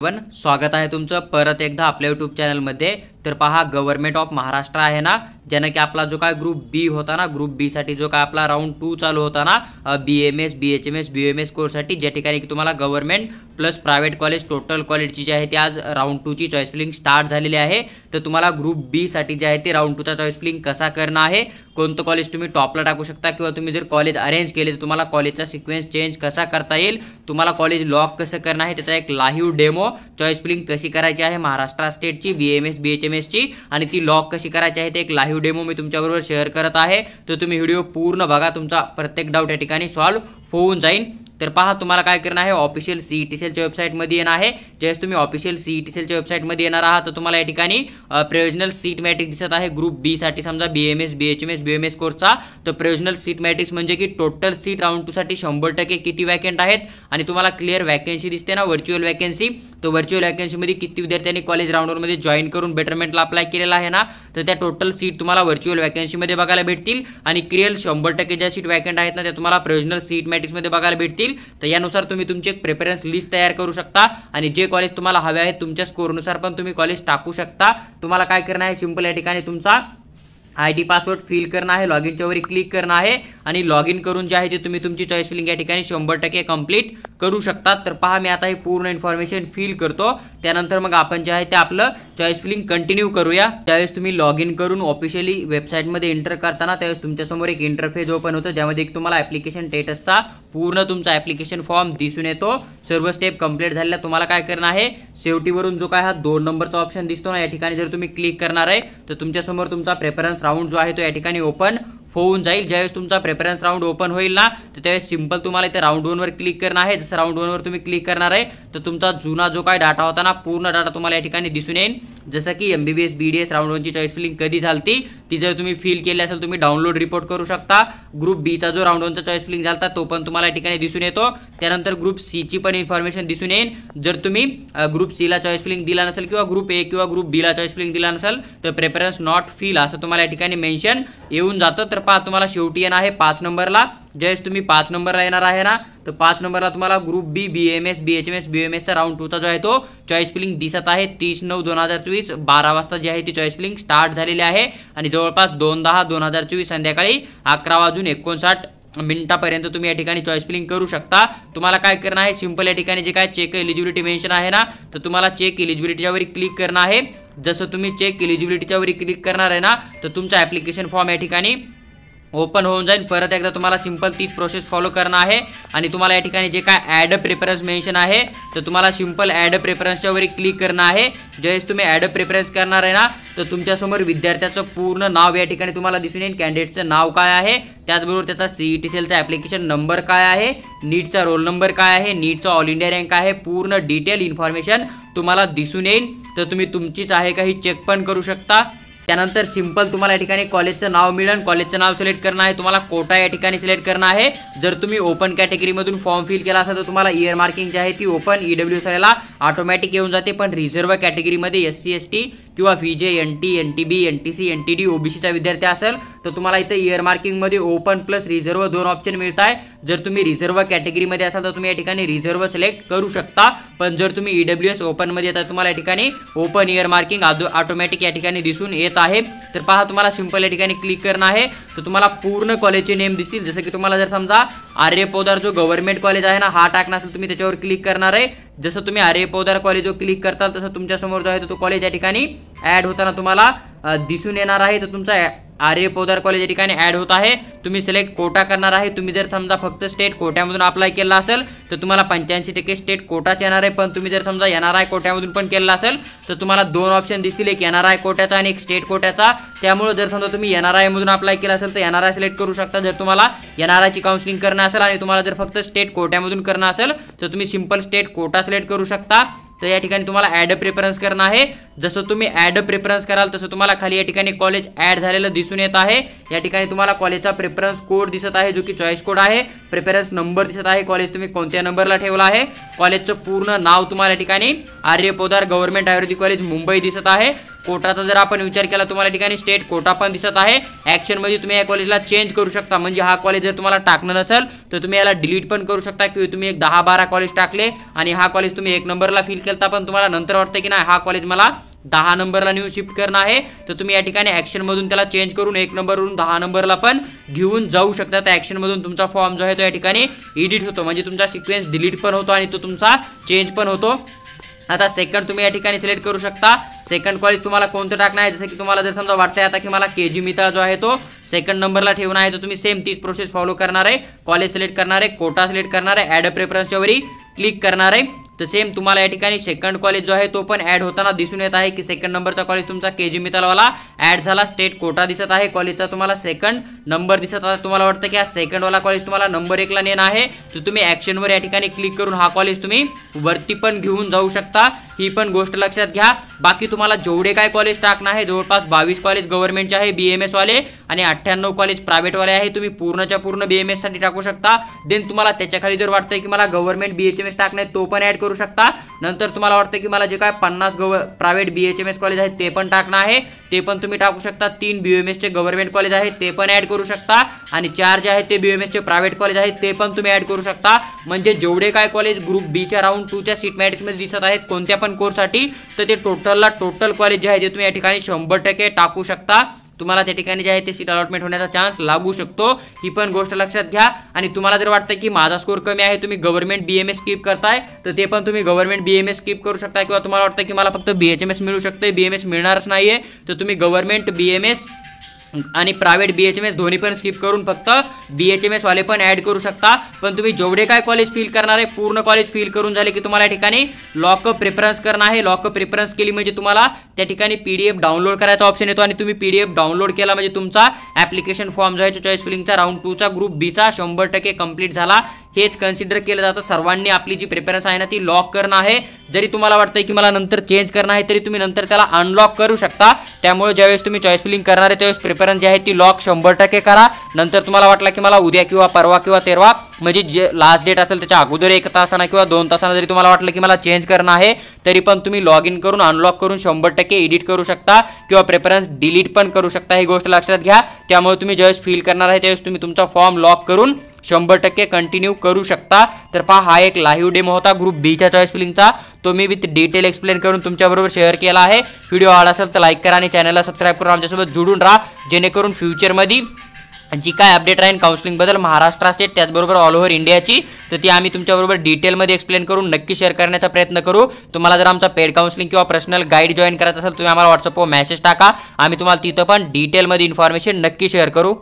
स्वागत आहे तुमचं परत एकदा आपल्या यूट्यूब चॅनलमध्ये। तर पहा, गव्हर्नमेंट ऑफ महाराष्ट्र आहे ना, ज्यानं की आपला जो काय ग्रुप बी होता ना, ग्रुप बी साठी जो काय आपला राउंड 2 चालू होता ना, BMS BHMS BOMS कोर्ससाठी, ज्या ठिकाणी की तुम्हाला government plus private college total कॉलेजची जी आहे ती आज राउंड 2 ची चॉईस फिलिंग स्टार्ट झालेली आहे। तर तुम्हाला ग्रुप बी साठी जे आहे ते राउंड 2 चा चॉईस फिलिंग कसा करणं आहे, कोणतं कॉलेज तुम्ही टॉपला टाकू शकता, किंवा तुम्ही जर कॉलेज अरेंज केले तर तुम्हाला कॉलेजचा सिक्वेन्स चेंज कसा करता येईल, तुम्हाला कॉलेज लॉक कसं करणं आहे, त्याचा एक लाईव्ह डेमो, चॉईस फिलिंग कशी करायची आहे महाराष्ट्र स्टेटची BMS BHMS ची, आणि ती लॉक कशी करायची आहे ते एक लाईव्ह डेमो मी तुमच्याबरोबर शेअर करत आहे। तर तुम्ही व्हिडिओ पूर्ण बघा, तुमचा प्रत्येक डाऊट या ठिकाणी सॉल्व्ह होऊन जाईल। तर पहा, तुम्हाला काय करणार आहे, ऑफिशियल CET सेलच्या वेबसाईटमध्ये येणार आहे। ज्यावेळेस तुम्ही ऑफिशियल CET सेलच्या वेबसाईटमध्ये येणार आहात तर तुम्हाला या ठिकाणी प्रोविजनल सीट मॅट्रिक्स दिसत आहे ग्रुप बी साठी, समजा BMS BHMS BOMS कोर्सचा। तर प्रोविजनल सीट मॅट्रिक्स म्हणजे की टोटल सीट राउंड 2 साठी 100% किती वॅकंट आहेत, आणि तुम्हाला क्लिअर वॅकन्सी दिसते ना, व्हर्च्युअल वॅकन्सी। तो व्हर्च्युअल वॅकन्सीमध्ये किती विद्यार्थ्यांनी कॉलेज राउंड 1 मध्ये जॉईन करून बेटरमेंटला अप्लाय केलेला आहे ना, तर त्या टोटल सीट तुम्हाला व्हर्च्युअल वॅकन्सीमध्ये बघायला भेटतील, आणि क्लिअर 100% ज्या सीट वॅकंट आहेत ना त्या तुम्हाला प्रोविजनल सीट मॅट्रिक्समध्ये बघायला भेटतील। तर यानुसार तुम्ही तुमची एक प्रेफरन्स लिस्ट तयार करू शकता, आणि जे कॉलेज तुम्हाला हवे आहे तुमच्या स्कोरनुसार पण तुम्ही कॉलेज टाकू शकता। तुम्हाला काय करणं आहे, सिंपल या ठिकाणी तुमचा ID पासवर्ड फिल करना आहे, लॉगिनच्या वर क्लिक करना आहे, आणि लॉगिन करून जे आहे ते तुम्ही तुमची चॉईस फिलिंग या ठिकाणी 100% कंप्लीट करू शकता। तर पहा, मी आता ही पूर्ण इन्फॉर्मेशन फिल करतो, त्यानंतर मग आपण जे आहे ते आपलं चॉईस फिलिंग कंटिन्यू करूया। त्यावेळेस तुम्ही लॉगिन करून ऑफिशियली वेबसाईटमध्ये एंटर करताना त्यावेळेस तुमच्यासमोर एक इंटरफेस ओपन होतं, ज्यामध्ये तुम्हाला ॲप्लिकेशन स्टेटसचा पूर्ण तुमचा ॲप्लिकेशन फॉर्म दिसून येतो। सर्व स्टेप कंप्लीट झालेल्या तुम्हाला काय करणं आहे, शेवटीवरून जो काय हा 2 नंबरचा ऑप्शन दिसतो ना, या ठिकाणी जर तुम्ही क्लिक करणार आहे तर तुमच्यासमोर तुमचा प्रेफरन्स राउंड जो आहे तो या ठिकाणी ओपन होऊन जाईल। ज्यावेळेस तुमचा प्रेफरन्स राउंड ओपन होईल ना, तर त्यावेळेस सिंपल तुम्हाला इथे राउंड 1 वर क्लिक करणार आहे। जसं राउंड 1 वर तुम्ही क्लिक करणार आहे तर तुमचा जुना जो काय डाटा होता ना, पूर्ण डाटा तुम्हाला या ठिकाणी दिसून येईल। जसं की MBBS BDS राउंड 1 ची चॉईस फिलिंग कधी झालती ती जर तुम्ही फिल केली असेल तुम्ही डाउनलोड रिपोर्ट करू शकता। ग्रुप बी चा जो राउंड 1 चा चॉईस फिलिंग झालता तो पण तुम्हाला या ठिकाणी दिसून येतो। त्यानंतर ग्रुप सी ची पण इन्फॉर्मेशन दिसून येईल। जर तुम्ही ग्रुप सी ला चॉईस फिलिंग दिला नसेल, किंवा ग्रुप ए किंवा ग्रुप बी ला चॉईस फिलिंग दिला नसेल, तर प्रेफरन्स नॉट फिल असं तुम्हाला या ठिकाणी मेन्शन येऊन जातं। तर पहा, तुम्हाला शेवटी येणार आहे 5 नंबरला। ज्यावेळेस तुम्ही 5 नंबरला येणार आहे ना, तर 5 नंबरला तुम्हाला ग्रुप बी BMS BHMS BOMS चा राउंड 2 चा जो आहे तो चॉईस फिलिंग दिसत आहे। 30/9/2024 12 वाजता जी आहे ती चॉईस फिलिंग स्टार्ट झालेली आहे, आणि जवळपास 2/10/2024 संध्याकाळी 11:59 पर्यंत तुम्ही या ठिकाणी चॉईस फिलिंग करू शकता। तुम्हाला काय करणं आहे, सिंपल या ठिकाणी जे काय चेक एलिजिबिलिटी मेन्शन आहे ना, तर तुम्हाला चेक एलिजिबिलिटीच्या वर क्लिक करणं आहे। जसं तुम्ही चेक एलिजिबिलिटीच्या वर क्लिक करणार आहे ना, तर तुमचा ॲप्लिकेशन फॉर्म या ठिकाणी ओपन होऊन जाईल। परत एकदा तुम्हाला सिंपल तीच प्रोसेस फॉलो करणं आहे, आणि तुम्हाला या ठिकाणी जे काय ॲड प्रेफरन्स मेन्शन आहे तर तुम्हाला सिंपल ॲड प्रेफरन्सच्या वर क्लिक करणं आहे। ज्यावेळेस तुम्ही ॲड प्रेफरन्स करणार आहे ना, तर तुमच्यासमोर विद्यार्थ्याचं पूर्ण नाव या ठिकाणी तुम्हाला दिसून येईल, कॅन्डिडेटचं नाव काय आहे, त्याचबरोबर त्याचा CET सेलचा ॲप्लिकेशन नंबर काय आहे, नीटचा रोल नंबर काय आहे, नीटचा ऑल इंडिया रँक आहे, पूर्ण डिटेल इन्फॉर्मेशन तुम्हाला दिसून येईल। तर तुम्ही तुमचीच आहे का ही चेक पण करू शकता। त्यानंतर सिंपल तुम्हाला या ठिकाणी कॉलेजचं नाव मिळेल, कॉलेजचं नाव सिलेक्ट करणं आहे, तुम्हाला कोटा या ठिकाणी सिलेक्ट करणं आहे। जर तुम्ही ओपन कॅटेगरीमधून फॉर्म फिल केला असेल तर तुम्हाला इयर मार्किंग जी आहे ती ओपन EWS ला ऑटोमॅटिक येऊन जाते, पण रिझर्व्ह कॅटेगरीमध्ये SC ST किंवा VJ NT NTB NTC NTD OBC चा विद्यार्थी असेल तर तुम्हाला इथे इयर मार्किंगमध्ये ओपन प्लस रिझर्व्ह 2 ऑप्शन मिळत आहे। जर तुम्ही रिझर्व्ह कॅटेगरीमध्ये असाल तर तुम्ही या ठिकाणी रिझर्व्ह सिलेक्ट करू शकता, पण जर तुम्ही EWS ओपनमध्ये येतात तुम्हाला या ठिकाणी ओपन इयर मार्किंग ऑटोमॅटिक या ठिकाणी दिसून येत आहे। तर पहा, तुम्हाला सिंपल या ठिकाणी क्लिक करणं आहे, तर तुम्हाला पूर्ण कॉलेजचे नेम दिसतील। जसं की तुम्हाला जर समजा आर्य पोदार जो गव्हर्नमेंट कॉलेज आहे ना, हा टाकणार असेल तुम्ही त्याच्यावर क्लिक करणार आहे। जसं तुम्ही आर्य पोदार कॉलेज जो क्लिक करताल तसं तुमच्यासमोर जो आहे तो कॉलेज या ठिकाणी ॲड होताना तुम्हाला दिसून येणार आहे। तर तुमचा आर्य पोदार कॉलेज या ठिकाणी ॲड होत आहे। तुम्ही सिलेक्ट कोटा करणार आहे। तुम्ही जर समजा फक्त स्टेट कोट्यामधून अप्लाय केला असेल तर तुम्हाला 85% स्टेट कोटाच येणार आहे, पण तुम्ही जर समजा NRI कोट्यामधून पण केला असेल तर तुम्हाला 2 ऑप्शन दिसतील, एक NRI कोट्याचा आणि एक स्टेट कोट्याचा। त्यामुळे जर समजा तुम्ही NRI मधून अप्लाय केला असेल तर NRI सिलेक्ट करू शकता। जर तुम्हाला NRI ची काउन्सिलिंग करणं असेल आणि तुम्हाला जर फक्त स्टेट कोट्यामधून करणं असेल तर तुम्ही सिंपल स्टेट कोटा सिलेक्ट करू शकता। तर या ठिकाणी तुम्हाला ॲड प्रेफरन्स करणं आहे। जसं तुम्ही ॲड प्रेफरन्स कराल तसं तुम्हाला खाली या ठिकाणी कॉलेज ॲड झालेलं दिसून येत आहे। या ठिकाणी तुम्हाला कॉलेजचा प्रेफरन्स कोड दिसत आहे, जो की चॉईस कोड आहे। प्रेफरन्स नंबर दिसत आहे, कॉलेज तुम्ही कोणत्या नंबरला ठेवला आहे। कॉलेजचं पूर्ण नाव तुम्हाला या ठिकाणी आर्य पोदार गव्हर्नमेंट आयुर्वेदिक कॉलेज मुंबई दिसत आहे। कोटाचा जर आपण विचार केला तुम्हाला ठिकाणी स्टेट कोटा पण दिसत आहे। ॲक्शन मध्ये तुम्ही या कॉलेजला चेंज करू शकता, म्हणजे हा कॉलेज जर तुम्हाला टाकणं नसेल तर तुम्ही याला डिलीट पण करू शकता, किंवा तुम्ही एक 10-12 कॉलेज टाकले आणि हा कॉलेज तुम्ही 1 नंबरला फिल केलता पण तुम्हाला नंतर वाटतं की नाही हा कॉलेज मला 10 नंबरला न्यू शिफ्ट करणं आहे, तर तुम्ही या ठिकाणी ॲक्शन मधून त्याला चेंज करून 1 नंबरवरून 10 नंबरला पण घेऊन जाऊ शकता। त्या ॲक्शन मधून तुमचा फॉर्म जो आहे तो या ठिकाणी एडिट होतो, म्हणजे तुमचा सिक्वेन्स डिलीट पण होतो आणि तो तुमचा चेंज पण होतो। आता सेकंड तुम्ही या ठिकाणी सिलेक्ट करू शकता, सेकंड कॉलेज तुम्हाला कोणतं टाकणं आहे। जसं की तुम्हाला जर समजा वाटतंय आता की मला केजी मिताळ जो आहे तो सेकंड नंबरला ठेवणं आहे, तर तुम्ही सेम तीच प्रोसेस फॉलो करणार आहे। कॉलेज सिलेक्ट करणार आहे, कोटा सिलेक्ट करणार आहे, ॲड प्रेफरन्सच्या वरी क्लिक करणार आहे। तर सेम तुम्हाला या ठिकाणी सेकंड कॉलेज जो आहे तो पण ॲड होताना दिसून येत आहे की सेकंड नंबरचा कॉलेज तुमचा केजी मितालवाला ॲड झाला, स्टेट कोटा दिसत आहे, कॉलेजचा तुम्हाला सेकंड नंबर दिसत आहे। तुम्हाला वाटतं की हा सेकंडवाला कॉलेज तुम्हाला नंबर 1ला नेणं आहे, तर तुम्ही ॲक्शनवर या ठिकाणी क्लिक करून हा कॉलेज तुम्ही वरती पण घेऊन जाऊ शकता, ही पण गोष्ट लक्षात घ्या। बाकी तुम्हाला जेवढे काय कॉलेज टाकणं आहे जवळपास 22 कॉलेज गव्हर्नमेंटचे आहे BMS वाले आणि 98 कॉलेज प्रायव्हेटवाले आहे, तुम्ही पूर्णच्या पूर्ण BMS साठी टाकू शकता। देन तुम्हाला त्याच्या खाली जर वाटतंय की मला गव्हर्नमेंट BHMS टाकणे तो पण ॲड करू शकता। नंतर तुम्हाला वाटतं की मला जे काय 50 प्रायव्हेट BHMS कॉलेज आहेत ते पण टाकणं आहे, ते पण तुम्ही टाकू शकता। 3 BMS चे गव्हर्नमेंट कॉलेज आहेत ते पण ॲड करू शकता आणि 4 जे आहेत ते BMS चे प्रायव्हेट कॉलेज आहेत ते पण तुम्ही ॲड करू शकता। म्हणजे जेवढे काय कॉलेज ग्रुप बी च्या राऊंड 2 च्या सीट मॅट्रिक्स मध्ये दिसत आहेत कोणत्या पण कोर्ससाठी, तर ते टोटल कॉलेज जे आहे ते तुम्ही या ठिकाणी 100% टाकू शकता। तुम्हाला त्या ठिकाणी जे आहे ते सीट अलॉटमेंट होण्याचा चान्स लागू शकतो, ही पण गोष्ट लक्षात घ्या। आणि तुम्हाला जर वाटतं की माझा स्कोर कमी आहे, तुम्ही गव्हर्नमेंट BMS स्किप करताय, तर ते पण तुम्ही गव्हर्नमेंट BMS स्किप करू शकता, किंवा तुम्हाला वाटतं की मला फक्त BHMS मिळू शकते, BMS मिळणारच नाहीये, तर तुम्ही गव्हर्नमेंट BMS आणि प्रायव्हेट BHMS दोन्ही पण स्किप करून फक्त BHMS वाले पण ॲड करू शकता। पण तुम्ही जेवढे काय कॉलेज फिल करणार आहे पूर्ण कॉलेज फिल करून झाले की तुम्हाला या ठिकाणी लॉकअप प्रेफरन्स करणं आहे। लॉकअप प्रेफरन्स केली म्हणजे तुम्हाला त्या ठिकाणी PDF डाउनलोड करायचा ऑप्शन येतो आणि तुम्ही PDF डाउनलोड केला म्हणजे तुमचा ॲप्लिकेशन फॉर्म जो आहे तो चॉईस फिलिंगचा राऊंड 2 चा ग्रुप बी चा 100% कंप्लीट झाला, हेच कन्सिडर केलं जातं। सर्वांनी आपली जी प्रेफरन्स आहे ना ती लॉक करणं आहे। जरी तुम्हाला वाटतंय की मला नंतर चेंज करणं आहे तरी तुम्ही नंतर त्याला अनलॉक करू शकता। त्यामुळे ज्यावेळेस तुम्ही चॉईस फिलिंग करणार आहे त्यावेळेस प्रेफरन्स जे आहे ती लॉक 100% करा। नंतर तुम्हाला वाटलं की मला उद्या किंवा परवा किंवा तेरवा म्हणजे जे लास्ट डेट असेल त्याच्या अगोदर 1 तासानं किंवा 2 तासानं जरी तुम्हाला वाटलं की मला चेंज करणं आहे तरी पण तुम्ही लॉग इन करून अनलॉक करून 100% एडिट करू शकता किंवा प्रेफरन्स डिलीट पण करू शकता, ही गोष्ट लक्षात घ्या। त्यामुळे तुम्ही ज्यावेळेस फिल करणार आहे त्यावेळेस तुम्ही तुमचा फॉर्म लॉक करून 100% कंटिन्यू करू शकता। तर पहा हा एक लाईव्ह डेमो होता ग्रुप बी च्या चॉईस फिलिंगचा, तो मी विथ डिटेल एक्सप्लेन करून तुमच्याबरोबर शेअर केला आहे। व्हिडिओ आवडला असेल तर लाईक करा आणि चॅनलला सबस्क्राईब करून आमच्यासोबत जोडून राहा, जेणेकरून फ्युचरमध्ये जी काय अपडेट राहील काउन्सिलिंगबद्दल महाराष्ट्र स्टेट त्याचबरोबर ऑल ओव्हर इंडियाची, तर ती आम्ही तुमच्याबरोबर डिटेलमध्ये एक्सप्लेन करून नक्की शेअर करण्याचा प्रयत्न करू। तुम्हाला जर आमचा पेड काउन्सिलिंग किंवा पर्सनल गाईड जॉईन करायचं असेल तुम्ही आम्हाला व्हॉट्सअपवर मेसेज टाका, आम्ही तुम्हाला तिथं पण डिटेलमध्ये इन्फॉर्मेशन नक्की शेअर करू।